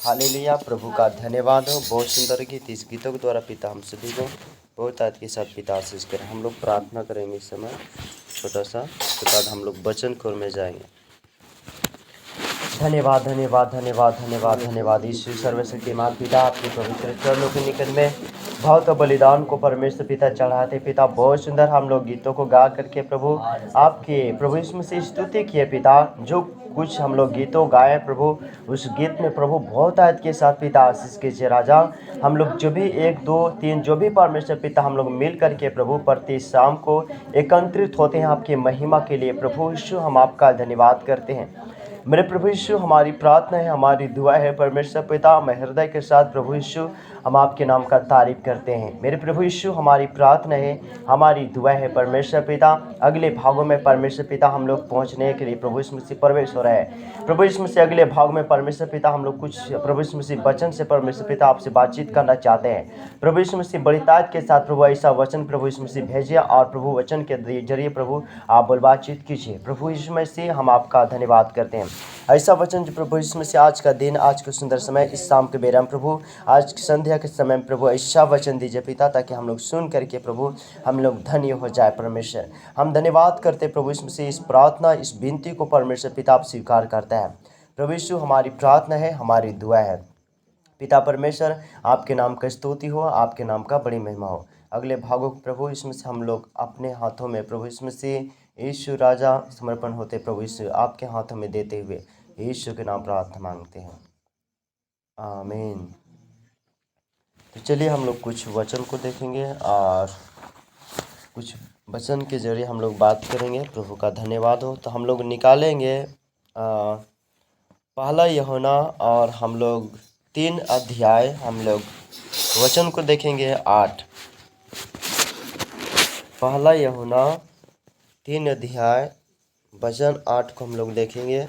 Hallelujah. प्रभु का धन्यवाद हो। बहुत सुंदर गीत, इस गीतों के द्वारा पिता हम सभी को बहुत आज के साथ पिता आशीष करें। हम लोग प्रार्थना करेंगे इस समय छोटा सा, उसके बाद हम लोग वचन खोल में जाएंगे। धन्यवाद धन्यवाद धन्यवाद धन्यवाद धन्यवाद ईश्वर सर्वशक्तिमान पिता, आपके पवित्र चरणों के निकट में भाव तो बलिदान को परमेश्वर पिता चढ़ाते। पिता बहुत सुंदर हम लोग गीतों को गा करके प्रभु आपके प्रभु इसमें से स्तुति किए। पिता जो कुछ हम लोग गीतों गाए प्रभु, उस गीत में प्रभु बहुत आयत के साथ पिता आशीष कीजिए राजा। हम लोग जो भी 1 2 3 जो भी परमेश्वर पिता हम लोग मिल करके प्रभु प्रति शाम को एकत्रित होते हैं आपकी महिमा के लिए। प्रभु यीशु हम आपका धन्यवाद करते हैं। मेरे प्रभु यीशु हमारी प्रार्थना है, हमारी दुआ है परमेश्वर पिता, मैं हृदय के साथ प्रभु यीशु हम आपके नाम का तारीफ करते हैं। मेरे प्रभु यीशु हमारी प्रार्थना है, हमारी दुआ है परमेश्वर पिता। अगले भागों में परमेश्वर पिता हम लोग पहुंचने के लिए प्रभु यीशु मसीह प्रवेश हो रहा है। प्रभु यीशु मसीह अगले भाग में परमेश्वर पिता हम लोग कुछ प्रभु यीशु मसीह वचन से परमेश्वर पिता आपसे बातचीत करना चाहते हैं। प्रभु यीशु मसीह बड़ी ताकत के साथ प्रभु ऐसा वचन प्रभु यीशु मसीह भेजिए और प्रभु वचन के जरिए प्रभु आप बोल बातचीत कीजिए। प्रभु यीशु मसीह हम आपका धन्यवाद करते हैं। ऐसा वचन जो प्रभु यीशु मसीह आज का दिन, आज का सुंदर समय, इस शाम के बेरा में प्रभु आज की संध्या के समय में प्रभु ऐसा वचन दीजिए पिता, ताकि हम लोग सुन करके प्रभु हम लोग धन्य हो जाए। परमेश्वर हम धन्यवाद करते प्रभु यीशु मसीह, इस प्रार्थना इस विनती को परमेश्वर पिता आप स्वीकार करता है। प्रभु यीशु हमारी प्रार्थना है, हमारी दुआ है पिता परमेश्वर, आपके नाम का स्तुति हो, आपके नाम का बड़ी महिमा हो। अगले भागों को प्रभु इसमें से हम लोग अपने हाथों में प्रभु इसमें से यीशु राजा समर्पण होते प्रभु यीशु आपके हाथों में देते हुए यीशु के नाम प्रार्थना मांगते हैं, आमीन। तो चलिए हम लोग कुछ वचन को देखेंगे और कुछ वचन के जरिए हम लोग बात करेंगे। प्रभु का धन्यवाद हो। तो हम लोग निकालेंगे पहला यूहन्ना और हम लोग 3 अध्याय हम लोग वचन को देखेंगे 8। पहला यूहन्ना 3 अध्याय वचन 8 को हम लोग देखेंगे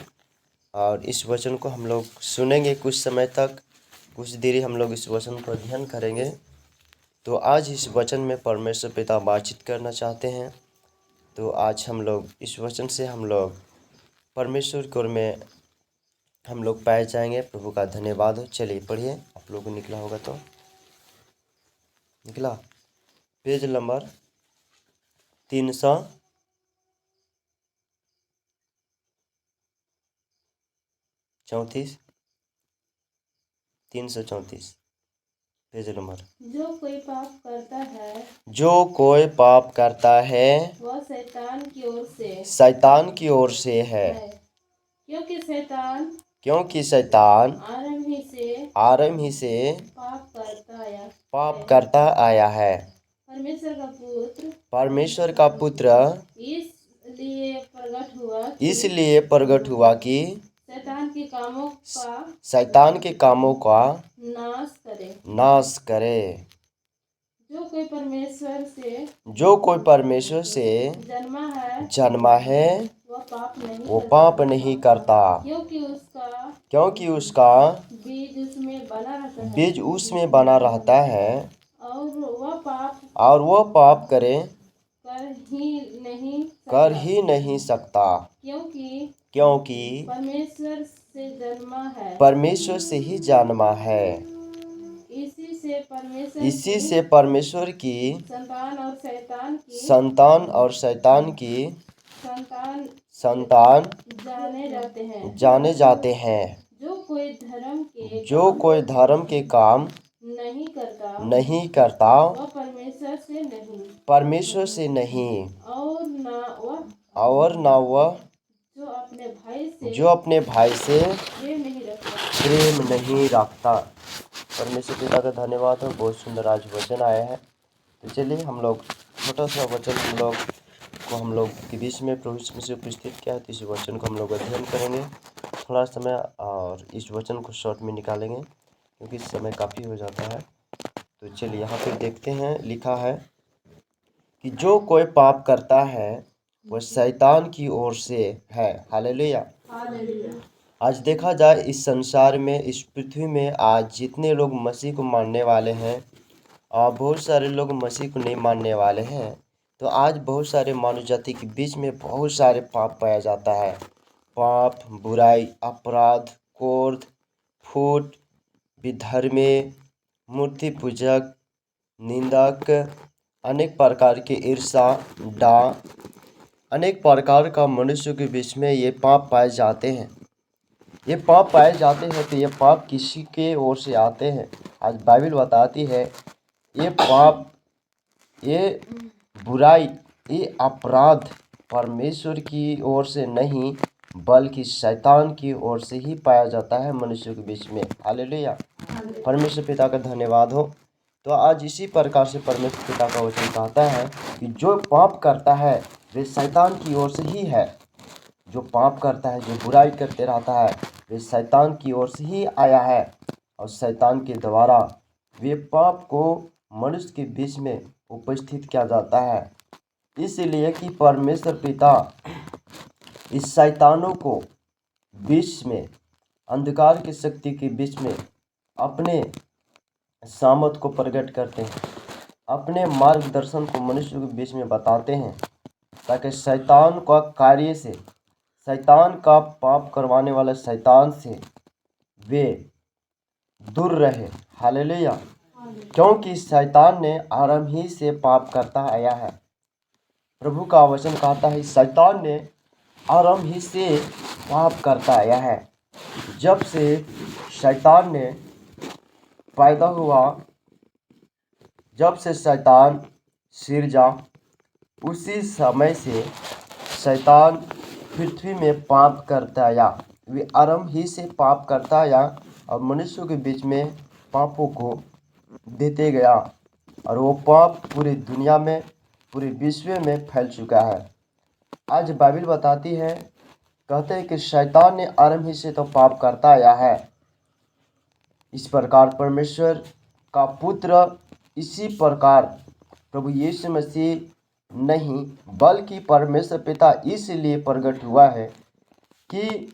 और इस वचन को हम लोग सुनेंगे कुछ समय तक, कुछ देरी हम लोग इस वचन पर ध्यान करेंगे। तो आज इस वचन में परमेश्वर पिता बातचीत करना चाहते हैं। तो आज हम लोग इस वचन से हम लोग परमेश्वर की ओर में हम लोग पाए जाएंगे। प्रभु का धन्यवाद हो। चलिए पढ़िए, आप लोगों को निकला होगा तो निकला पेज नंबर 334 334 पेज नंबर। जो कोई पाप करता है वह शैतान की ओर से है, क्योंकि शैतान आरंभ ही से पाप करता आया है। परमेश्वर का पुत्र इसलिए प्रकट हुआ कि शैतान के कामों का नाश करे। जो कोई परमेश्वर से जन्मा है वो पाप नहीं करता, क्योंकि उसका बीज उसमें बना रहता है और वह पाप कर ही नहीं सकता, क्योंकि परमेश्वर से ही जन्मा है। इसी से परमेश्वर की संतान और शैतान की संतान जाने जाते हैं। जो कोई धर्म के काम नहीं करता वह परमेश्वर से नहीं और ना वह जो जो अपने भाई से प्रेम नहीं रखता। परमेश्वर पिता का धन्यवाद हो। बहुत सुंदर आज वचन आया है। तो चलिए हम लोग छोटा सा वचन हम लोग के बीच में प्रभु यीशु मसीह उपस्थित किया है, तो इस वचन को हम लोग अध्ययन करेंगे थोड़ा समय, और इस वचन को शॉर्ट में निकालेंगे क्योंकि समय काफ़ी हो जाता है। तो चलिए यहाँ पे देखते हैं, लिखा है कि जो कोई पाप करता है वह शैतान की ओर से है। हालेलुया। आज देखा जाए इस संसार में, इस पृथ्वी में आज जितने लोग मसीह को मानने वाले हैं और बहुत सारे लोग मसीह को नहीं मानने वाले हैं, तो आज बहुत सारे मानव जाति के बीच में बहुत सारे पाप पाया जाता है। पाप, बुराई, अपराध, क्रोध, फूट, विधर्मी, मूर्ति पूजक, निंदक, अनेक प्रकार के ईर्षा, डाह, अनेक प्रकार का मनुष्य के बीच में ये पाप पाए जाते हैं। ये पाप पाए जाते हैं तो ये पाप किसी के ओर से आते हैं। आज बाइबल बताती है ये पाप, ये बुराई, ये अपराध परमेश्वर की ओर से नहीं बल्कि शैतान की ओर से ही पाया जाता है मनुष्य के बीच में। हालेलुया। परमेश्वर पिता का धन्यवाद हो। तो आज इसी प्रकार से परमेश्वर पिता का वचन कहता है कि जो पाप करता है वे शैतान की ओर से ही है। जो पाप करता है, जो बुराई करते रहता है, वे शैतान की ओर से ही आया है, और शैतान के द्वारा वे पाप को मनुष्य के बीच में उपस्थित किया जाता है। इसलिए कि परमेश्वर पिता इस शैतानों को बीच में, अंधकार की शक्ति के बीच में अपने सामर्थ को प्रकट करते हैं, अपने मार्गदर्शन को मनुष्य के बीच में बताते हैं, ताकि शैतान का कार्य से, शैतान का पाप करवाने वाले शैतान से वे दूर रहे। हालेलुया। क्योंकि शैतान ने आरंभ ही से पाप करता आया है। प्रभु का वचन कहता है शैतान ने आरंभ ही से पाप करता आया है। जब से शैतान ने पैदा हुआ, जब से शैतान सिरजा, उसी समय से शैतान पृथ्वी में पाप करता आया। वे आरंभ ही से पाप करता आया और मनुष्यों के बीच में पापों को देते गया, और वो पाप पूरी दुनिया में, पूरे विश्व में फैल चुका है। आज बाइबल बताती है, कहते हैं कि शैतान ने आरंभ ही से तो पाप करता आया है। इस प्रकार परमेश्वर का पुत्र, इसी प्रकार प्रभु यीशु मसीह नहीं बल्कि परमेश्वर पिता इसलिए प्रकट हुआ है कि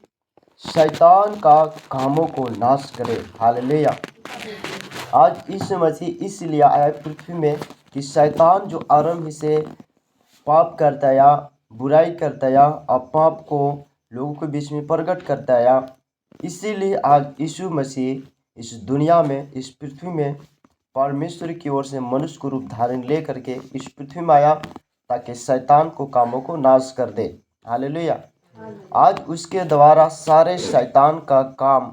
शैतान का कामों को नाश करे। हालेलुया। आज यीशु मसीह इसलिए आया पृथ्वी में कि शैतान जो आरंभ से पाप करता या बुराई करता या और पाप को लोगों के बीच में प्रकट करता या, इसीलिए आज यीशु मसीह इस दुनिया में, इस पृथ्वी में परमेश्वर की ओर से मनुष्य को रूप धारण ले करके इस पृथ्वी में आया ताकि शैतान को कामों को नाश कर दे। हालेलुया। आज उसके द्वारा सारे शैतान का काम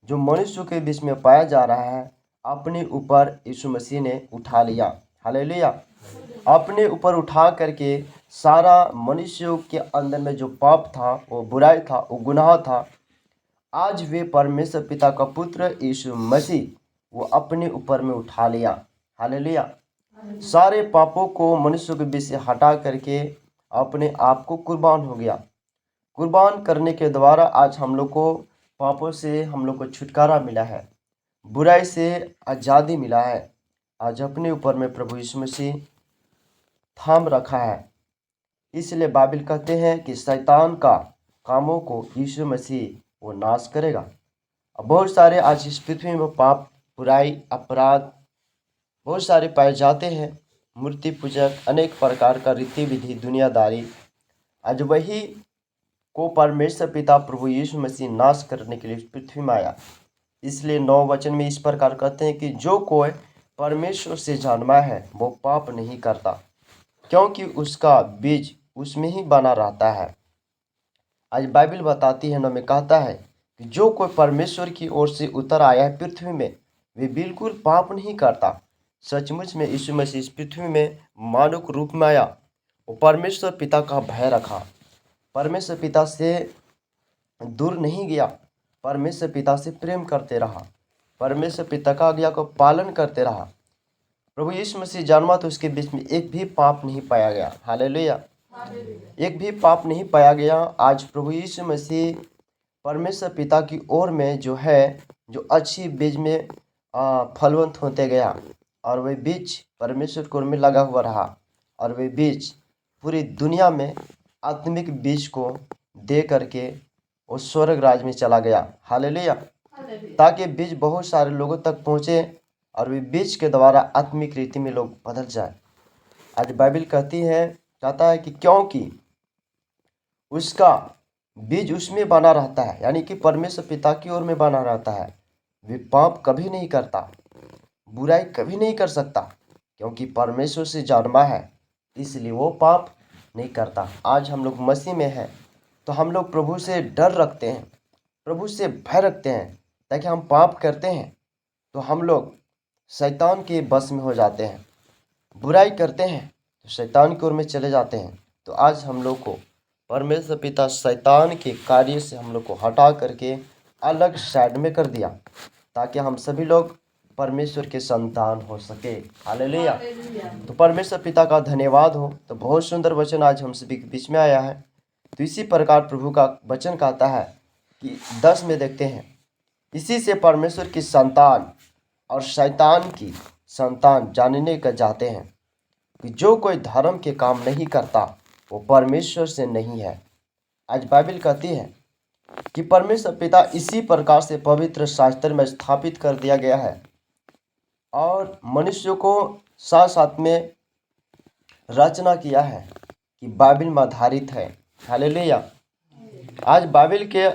जो मनुष्य के बीच में पाया जा रहा है अपने ऊपर यीशु मसीह ने उठा लिया। हालेलुया। अपने ऊपर उठा करके सारा मनुष्यों के अंदर में जो पाप था, वो बुराई था, वो गुनाह था, आज वे परमेश्वर पिता का पुत्र यीशु मसीह वो अपने ऊपर में उठा लिया। हालेलुया। सारे पापों को मनुष्य के बीच से हटा करके अपने आप को कुर्बान हो गया। कुर्बान करने के द्वारा आज हम लोग को पापों से हम लोग को छुटकारा मिला है, बुराई से आज़ादी मिला है। आज अपने ऊपर में प्रभु यीशु मसीह थाम रखा है। इसलिए बाइबल कहते हैं कि शैतान का कामों को यीशु मसीह वो नाश करेगा। अब बहुत सारे आज इस पृथ्वी में पाप, बुराई, अपराध बहुत सारे पाए जाते हैं। मूर्ति पूजक, अनेक प्रकार का रीति विधि, दुनियादारी, आज वही को परमेश्वर पिता प्रभु यीशु मसीह नाश करने के लिए इस पृथ्वी में आया। इसलिए 9 वचन में इस प्रकार कहते हैं कि जो कोई परमेश्वर से जन्मा है वो पाप नहीं करता, क्योंकि उसका बीज उसमें ही बना रहता है। आज बाइबल बताती है, 9 में कहता है कि जो कोई परमेश्वर की ओर से उतर आया है पृथ्वी में, वे बिल्कुल पाप नहीं करता, सचमुच में यीशु मसीह इस पृथ्वी में मानव के रूप में आया। वो परमेश्वर पिता का भय रखा, परमेश्वर पिता से दूर नहीं गया, परमेश्वर पिता से प्रेम करते रहा, परमेश्वर पिता का आज्ञा को पालन करते रहा। प्रभु यीशु मसीह जन्मा तो उसके बीच में एक भी पाप नहीं पाया गया। हालेलुया, एक भी पाप नहीं पाया गया। आज प्रभु यीशु मसीह परमेश्वर पिता की ओर में जो अच्छी बीज में फलवंत होते गया, और वह बीज परमेश्वर की ओर में लगा हुआ रहा, और वह बीज पूरी दुनिया में आत्मिक बीज को दे करके वो स्वर्ग राज में चला गया। हालेलुया, ताकि बीज बहुत सारे लोगों तक पहुँचे और वे बीज के द्वारा आत्मिक रीति में लोग बदल जाए। आज बाइबल कहता है कि क्योंकि उसका बीज उसमें बना रहता है, यानी कि परमेश्वर पिता की ओर में बना रहता है, वे पाप कभी नहीं करता, बुराई कभी नहीं कर सकता, क्योंकि परमेश्वर से जन्मा है, इसलिए वो पाप नहीं करता। आज हम लोग मसीह में हैं तो हम लोग प्रभु से डर रखते हैं, प्रभु से भय रखते हैं, ताकि हम पाप करते हैं तो हम लोग शैतान के बस में हो जाते हैं, बुराई करते हैं तो शैतान की ओर में चले जाते हैं। तो आज हम लोग को परमेश्वर पिता शैतान के कार्य से हम लोग को हटा करके अलग साइड में कर दिया, ताकि हम सभी लोग परमेश्वर के संतान हो सके। हालेलुया। तो परमेश्वर पिता का धन्यवाद हो। तो बहुत सुंदर वचन आज हम सभी के बीच में आया है। तो इसी प्रकार प्रभु का वचन कहता है कि 10 में देखते हैं, इसी से परमेश्वर की संतान और शैतान की संतान जानने का चाहते हैं कि जो कोई धर्म के काम नहीं करता वो परमेश्वर से नहीं है। आज बाइबल कहती है कि परमेश्वर पिता इसी प्रकार से पवित्र शास्त्र में स्थापित कर दिया गया है और मनुष्य को साथ साथ में रचना किया है कि बाइबल में आधारित है। हालेलुया। आज बाइबल के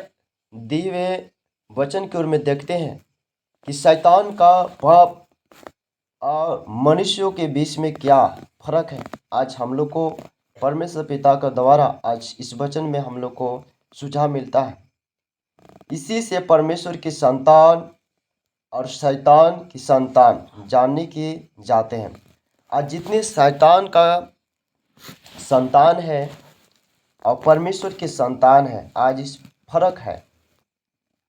दिए हुए वचन की ओर में देखते हैं कि शैतान का पाप और मनुष्यों के बीच में क्या फर्क है। आज हम लोग को परमेश्वर पिता का द्वारा आज इस वचन में हम लोग को सुझाव मिलता है। इसी से परमेश्वर की संतान और शैतान की संतान जानने के जाते हैं। आज जितने शैतान का संतान है और परमेश्वर की संतान है, आज इस फर्क है।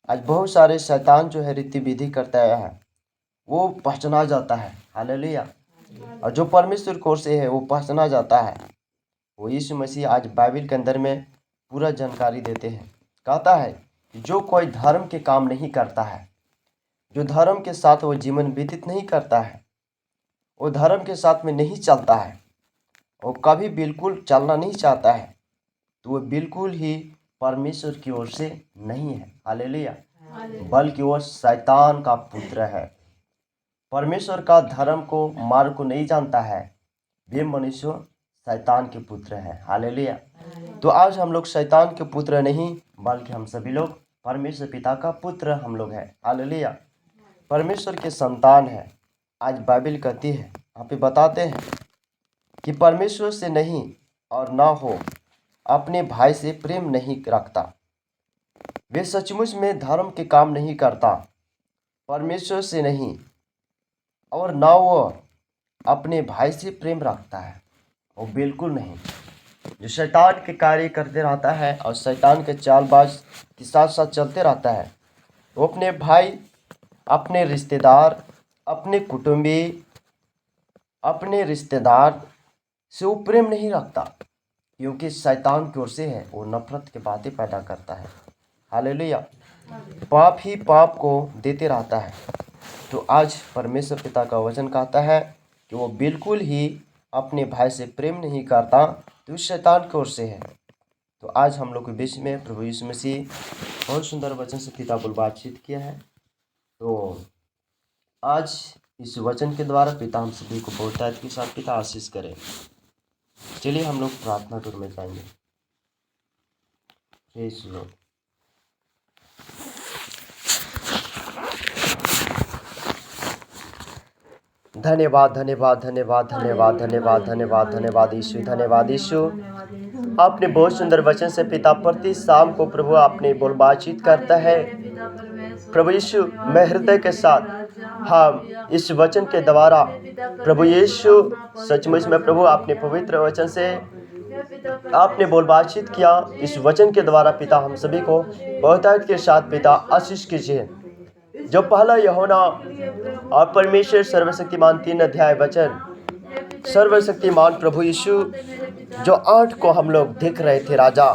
आज बहुत सारे शैतान जो है रीति विधि करता है वो पहचाना जाता है। हालेलुया। और जो परमेश्वर की ओर से है वो पहचाना जाता है। वो यीशु मसीह आज बाइबल के अंदर में पूरा जानकारी देते हैं। कहता है कि जो कोई धर्म के काम नहीं करता है, जो धर्म के साथ वो जीवन व्यतीत नहीं करता है, वो धर्म के साथ में नहीं चलता है, वो कभी बिल्कुल चलना नहीं चाहता है, तो वो बिल्कुल ही परमेश्वर की ओर से नहीं है। हालेलुया। बल्कि वो शैतान का पुत्र है। परमेश्वर का धर्म को मार्ग को नहीं जानता है, वे मनुष्य शैतान के पुत्र है। हालेलुया। तो आज हम लोग शैतान के पुत्र नहीं, बल्कि हम सभी लोग परमेश्वर पिता का पुत्र हम लोग हैं। हालेलुया। परमेश्वर के संतान है। आज बाइबल कहती है, यहाँ पे बताते हैं कि परमेश्वर से नहीं और ना हो अपने भाई से प्रेम नहीं रखता, वे सचमुच में धर्म के काम नहीं करता। परमेश्वर से नहीं और ना वो अपने भाई से प्रेम रखता है, वो बिल्कुल नहीं। जो शैतान के कार्य करते रहता है और शैतान के चालबाज के साथ साथ चलते रहता है, वो अपने भाई, अपने रिश्तेदार, अपने कुटुंबी, अपने रिश्तेदार से वो प्रेम नहीं रखता, क्योंकि शैतान की ओर से है, वो नफरत की बातें पैदा करता है। हालेलुया। पाप ही पाप को देते रहता है। तो आज परमेश्वर पिता का वचन कहता है कि वो बिल्कुल ही अपने भाई से प्रेम नहीं करता, तो उस शैतान की ओर से है। तो आज हम लोग के बीच में प्रभु यीशु मसीह बहुत सुंदर वचन से पिता को बातचीत किया है। तो आज इस वचन के द्वारा पिता हम सभी को बहुतायत के साथ पिता आशीष करे। चलिए हम लोग प्रार्थना टूर में जाएंगे। Praise the Lord. धन्यवाद धन्यवाद धन्यवाद धन्यवाद धन्यवाद धन्यवाद धन्यवाद यीशु, धन्यवाद यीशु। आपने बहुत सुंदर वचन से पिता प्रति शाम को प्रभु आपने बोल बातचीत करता है। प्रभु यीशु मैं हृदय के साथ हम इस वचन के द्वारा प्रभु यीशु सचमुच में प्रभु आपने पवित्र वचन से आपने बोल बातचीत किया। इस वचन के द्वारा पिता हम सभी को बहुतायत के साथ पिता आशीष कीजिए। जो पहला यूहन्ना और परमेश्वर सर्वशक्तिमान 3 अध्याय वचन सर्वशक्तिमान प्रभु यीशु जो 8 को हम लोग देख रहे थे राजा,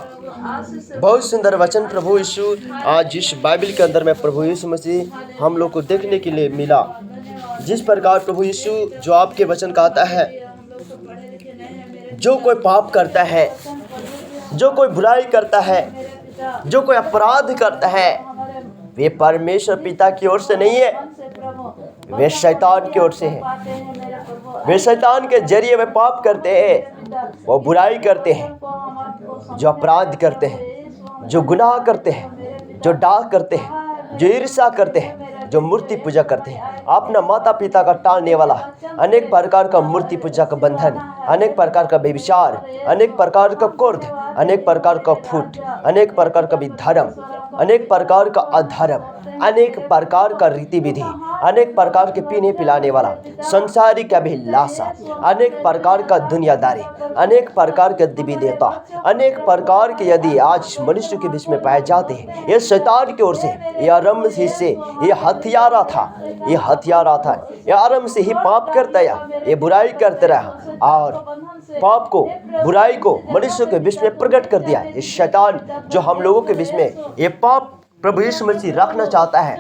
बहुत सुंदर वचन प्रभु यीशु आज इस बाइबल के अंदर में प्रभु यीशु मसीह हम लोग को देखने के लिए मिला। जिस प्रकार प्रभु यीशु जो आपके वचन कहता है, जो कोई पाप करता है, जो कोई बुराई करता है, जो कोई अपराध करता है, वे परमेश्वर पिता की ओर से नहीं है, वे शैतान की ओर से है। वे शैतान के जरिए वे पाप करते हैं, वो बुराई करते हैं, जो अपराध करते हैं, जो गुनाह करते हैं, जो डाह करते हैं, जो ईर्ष्या करते हैं, जो मूर्ति पूजा करते हैं, अपना माता पिता का टालने वाला, अनेक प्रकार का मूर्ति पूजा का बंधन, अनेक प्रकार का व्यभिचार, अनेक प्रकार का क्रोध, अनेक प्रकार का फूट, अनेक प्रकार का विधर्म, अनेक प्रकार का अधर्म, अनेक प्रकार का रीति विधि, अनेक प्रकार के पीने पिलाने वाला, संसारिक अभिलाषा, अनेक प्रकार का दुनियादारी, अनेक प्रकार के देवी देवता, अनेक प्रकार के यदि आज मनुष्य के बीच में पाए जाते हैं, ये शैतान की ओर से, ये आरंभ से ये हथियारा था, ये आरंभ से ही पाप करता है, ये बुराई करते रहा और पाप को, बुराई को मनुष्य के बीच में प्रकट कर दिया। ये शैतान जो हम लोगों के बीच में ये पाप प्रभु यीशु मसीह रखना चाहता है,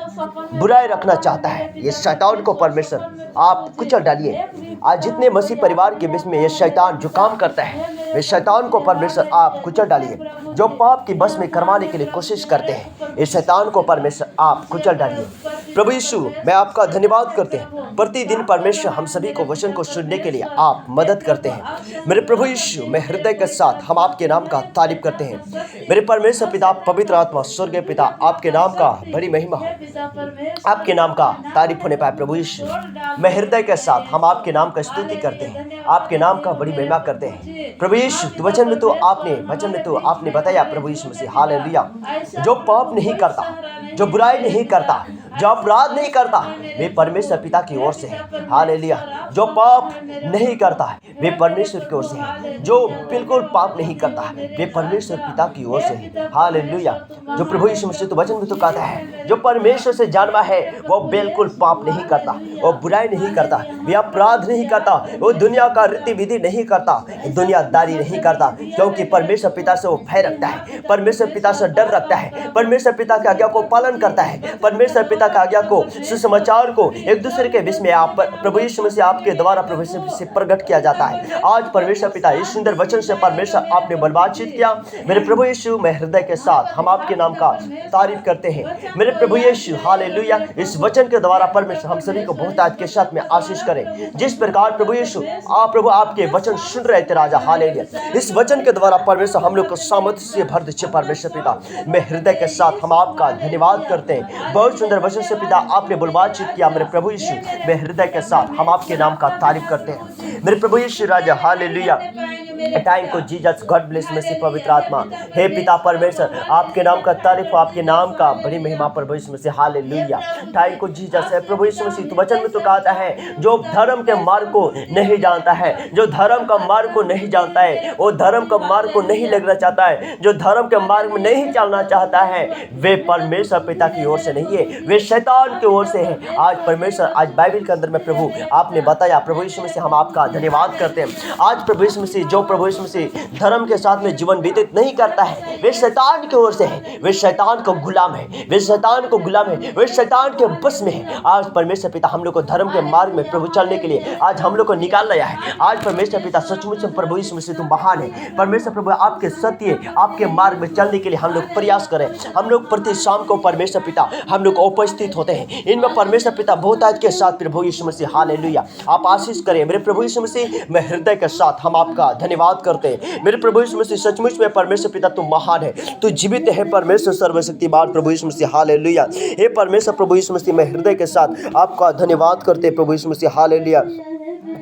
बुराई रखना चाहता है, ये शैतान को परमेश्वर आप कुचल डालिए। आज जितने मसीह परिवार के बीच में ये शैतान जो काम करता है, वे शैतान को परमेश्वर आप कुचल डालिए। जो पाप की बस में करवाने के लिए कोशिश करते हैं, इस शैतान को परमेश्वर आप कुचल डालिए। प्रभु यीशु मैं आपका धन्यवाद करते हैं, प्रतिदिन परमेश्वर हम सभी को वचन को सुनने के लिए आप मदद करते हैं। मेरे प्रभु यीशु मैं हृदय के साथ हम आपके नाम का तारीफ करते हैं। मेरे परमेश्वर पिता, पवित्र आत्मा, स्वर्गीय पिता, आपके नाम का बड़ी महिमा हो, आपके नाम का तारीफ होने पाए। प्रभु यीशु मैं हृदय के साथ हम आपके नाम का स्तुति करते हैं, आपके नाम का बड़ी महिमा करते हैं। प्रभु यीशु वचन में तो आपने बताया प्रभु यीशु मसीह, हालेलुया, जो पाप नहीं करता, जो बुराई नहीं करता, जो अपराध नहीं करता, वे परमेश्वर पिता की ओर से है। हालेलुया, जो पाप नहीं करता है वे परमेश्वर की ओर से है, जो बिल्कुल पाप नहीं करता है वे परमेश्वर पिता की ओर से है। हालेलुया, जो प्रभु यीशु मसीह तो वचन में तो कहता है, जो परमेश्वर से जन्मा है वो बिल्कुल पाप नहीं करता, वो बुराई नहीं करता, वे अपराध नहीं करता, वो दुनिया का रीति विधि नहीं करता, दुनियादारी नहीं करता, क्योंकि परमेश्वर पिता से वो भय रखता है, परमेश्वर पिता से डर रखता है, परमेश्वर पिता की आज्ञा को पालन करता है, परमेश्वर पिता की आज्ञा को, सुसमाचार को एक दूसरे के बीच में आप प्रभु यीशु मसीह आपके द्वारा प्रभु यीशु मसीह से प्रकट किया जाता है। आज परमेश्वर पिता इस सुंदर वचन से परमेश्वर आपने बातचीत किया। मेरे प्रभु यीशु मैं हृदय के साथ हम आपके नाम का तारीफ करते हैं। मेरे प्रभु यीशु हालेलुया, इस वचन के द्वारा परमेश्वर हम सभी को बहुत आज के साथ में आशीष करें। जिस प्रकार प्रभु यीशु प्रभु आपके वचन सुन रहे थे राजा, हालेलुया, इस वचन के द्वारा परमेश्वर हम लोग को सामर्थ्य से भर दीजिए। परमेश्वर पिता मैं हृदय के साथ हम आपका धन्यवाद करते हैं। बहुत सुंदर वचन से पिता आपने बातचीत किया। मेरे प्रभु यीशु मैं हृदय के साथ हम आपके नाम का तारीफ करते हैं। मेरे प्रभु यीशु राजा, हालेलुया, टाइम को जीसस, गॉड ब्लेस मसीह, पवित्र आत्मा, हे पिता परमेश्वर आपके नाम का तारीफ हो, आपके नाम का बड़ी महिमा प्रभु यीशु मसीह, हालेलुया। टाइम को जीसस है प्रभु यीशु मसीह, तो वचन में तो कहता है जो धर्म के मार्ग को नहीं जानता है, जो धर्म का मार्ग को नहीं जानता है, वो धर्म का मार्ग को नहीं लगना चाहता है, जो धर्म के मार्ग में नहीं चलना चाहता है, वे परमेश्वर पिता की ओर से नहीं है, वे शैतान की ओर से है। आज परमेश्वर आज बाइबल के अंदर में प्रभु आपने बताया, प्रभु यीशु मसीह हम आपका धन्यवाद करते हैं। आज प्रभु यीशु मसीह जो प्रभु यीशु मसीह धर्म के साथ में जीवन व्यतीत नहीं करता है, वे शैतान की ओर से है, वे शैतान को गुलाम है, वे शैतान को गुलाम है, वे शैतान के बस में है। आज परमेश्वर पिता हम लोग को धर्म के मार्ग में प्रभु चलने के लिए आज हम लोग को निकाल लाया है। आज परमेश्वर पिता सचमुच में प्रभु यीशु मसीह तुम महान है। परमेश्वर प्रभु आपके सत्य आपके मार्ग में चलने के लिए हम लोग प्रयास करें। हम लोग प्रति शाम को परमेश्वर पिता हम लोग उपस्थित होते हैं, इनमें परमेश्वर पिता बहुत आज के साथ प्रभु यीशु मसीह, हालेलुया, आप आशीष करें। मेरे प्रभु यीशु मसीह मैं हृदय के साथ हम आपका धन्यवाद करते हैं। मेरे प्रभु यीशु मसीह सचमुच में परमेश्वर पिता तुम महान है, तू जीवित है परमेश्वर सर्वशक्तिमान प्रभु यीशु मसीह, हालेलुया। हे परमेश्वर प्रभु यीशु मसीह मैं हृदय के साथ आपका धन्यवाद करते हैं प्रभु Yeshu Masih, hallelujah,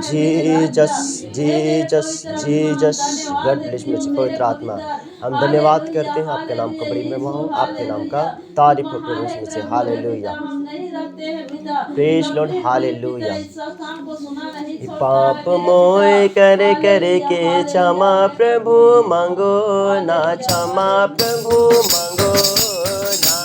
Jesus Jesus Jesus. God bless you पवित्र आत्मा, हम धन्यवाद करते हैं, आपके नाम का बड़ी महिमा हो, आपके नाम का तारीफ हो प्रभु Yeshu Masih. Hallelujah, praise Lord, hallelujah. पाप मोय कर के क्षमा प्रभु मांगो ना, क्षमा प्रभु मांगो ना।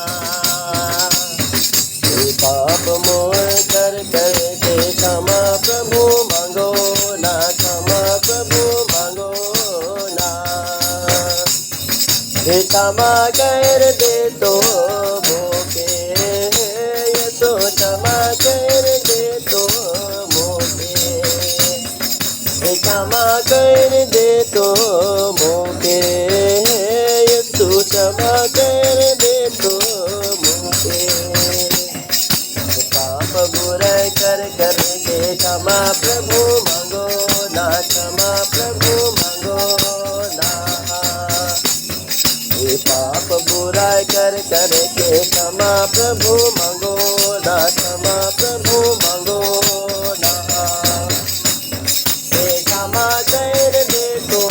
पाप मोय कर के क्षमा प्रभु मांगो ना, क्षमा प्रभु मांगो ना। क्षमा कर दे तो मोके, ये तो क्षमा कर दे तो मोके, क्षमा कर दे तो मोके, ये तो क्षमा कर दे तो मोके। पाप बुरा कर के क्षमा प्रभु मांगो ना, क्षमा प्रभु मांगो ना। ये पाप बुरा कर के क्षमा प्रभु मांगो ना, क्षमा प्रभु मांगो ना। क्षमा कर दे तो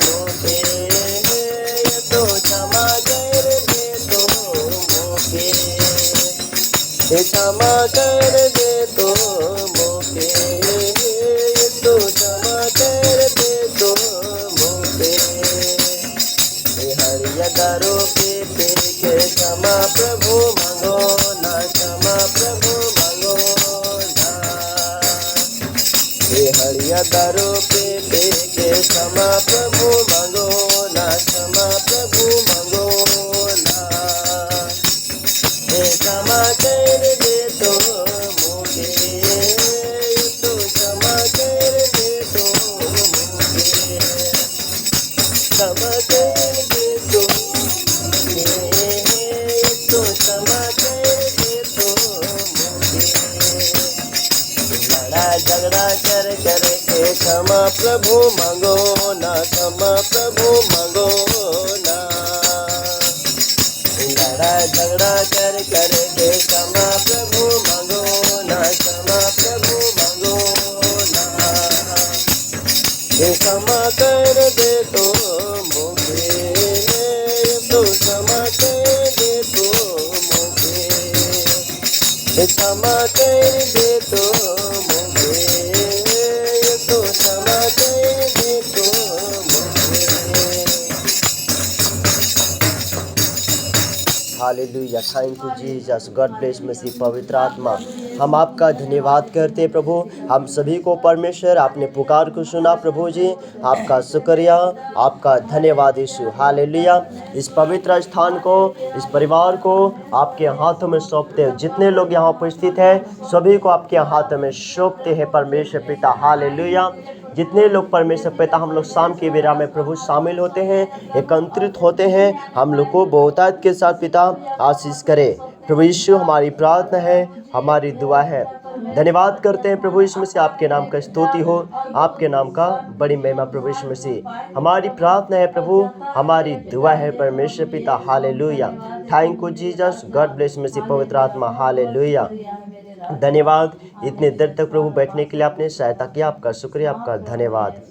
मोके, ये तो क्षमा कर दे तो मोके, क्षमा कर दे तो मोके, ये तो क्षमा कर दे तो मोके। हरिया दारो पे के क्षमा प्रभु मांगो ना, क्षमा प्रभु मांगो ना। हरिया दारो पे के क्षमा प्रभु मांगो ना, क्षमा प्रभु मांगो ना। क्षमा कर दे तो मोके, तो क्षमा कर दे तो मोके, क्षमा कर दे तो मोके, तो क्षमा कर दे तो मोके। लड़ा झगड़ा कर के क्षमा प्रभु मांगो ना, क्षमा प्रभु मांगो ना। लड़ा झगड़ा कर के क्षमा प्रभु मांगो ना, क्षमा प्रभु मांगो ना। क्षमा कर दे तो मोके, तो क्षमा कर दे तो मोके, क्षमा कर दे तो मोके, तो क्षमा कर दे तो मोके। Hallelujah, thank you Jesus. God bless Masih. पवित्र आत्मा, हम आपका धन्यवाद करते प्रभु। हम सभी को परमेश्वर आपने पुकार को सुना प्रभु जी, आपका शुक्रिया, आपका धन्यवाद यीशु। हालेलुया। इस पवित्र स्थान को, इस परिवार को आपके हाथों में सौंपते हैं। जितने लोग यहाँ उपस्थित हैं सभी को आपके हाथों में सौंपते हैं परमेश्वर पिता। हालेलुया। जितने लोग परमेश्वर पिता हम लोग शाम की बेरा में प्रभु शामिल होते हैं, एकत्रित होते हैं, हम लोग को बहुतायत के साथ पिता आशीष करे प्रभु यीशु। हमारी प्रार्थना है, हमारी दुआ है। धन्यवाद करते हैं प्रभु यीशु मसीह, आपके नाम का स्तुति हो, आपके नाम का बड़ी महिमा प्रभु यीशु मसीह। हमारी प्रार्थना है प्रभु, हमारी दुआ है परमेश्वर पिता। Hallelujah. Thank you Jesus. God bless Masih. पवित्र आत्मा, हालेलुया। धन्यवाद इतने देर तक प्रभु बैठने के लिए आपने सहायता किया, आपका शुक्रिया, आपका धन्यवाद।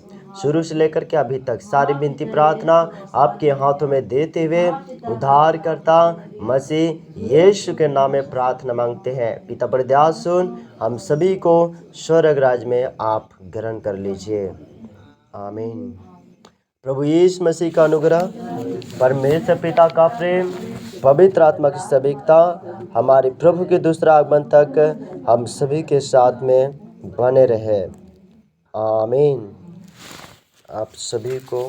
शुरू से लेकर के अभी तक सारी विनती प्रार्थना आपके हाथों में देते हुए उद्धारकर्ता मसीह यीशु के नाम में प्रार्थना मांगते हैं। पिता बड़े दया सुन हम सभी को स्वर्ग राज्य में आप ग्रहण कर लीजिए। आमीन। प्रभु यीशु मसीह का अनुग्रह, परमेश्वर पिता का प्रेम, पवित्र आत्मा की सभिकता हमारे प्रभु के दूसरा आगमन तक हम सभी के साथ में बने रहे। आमीन। आप सभी को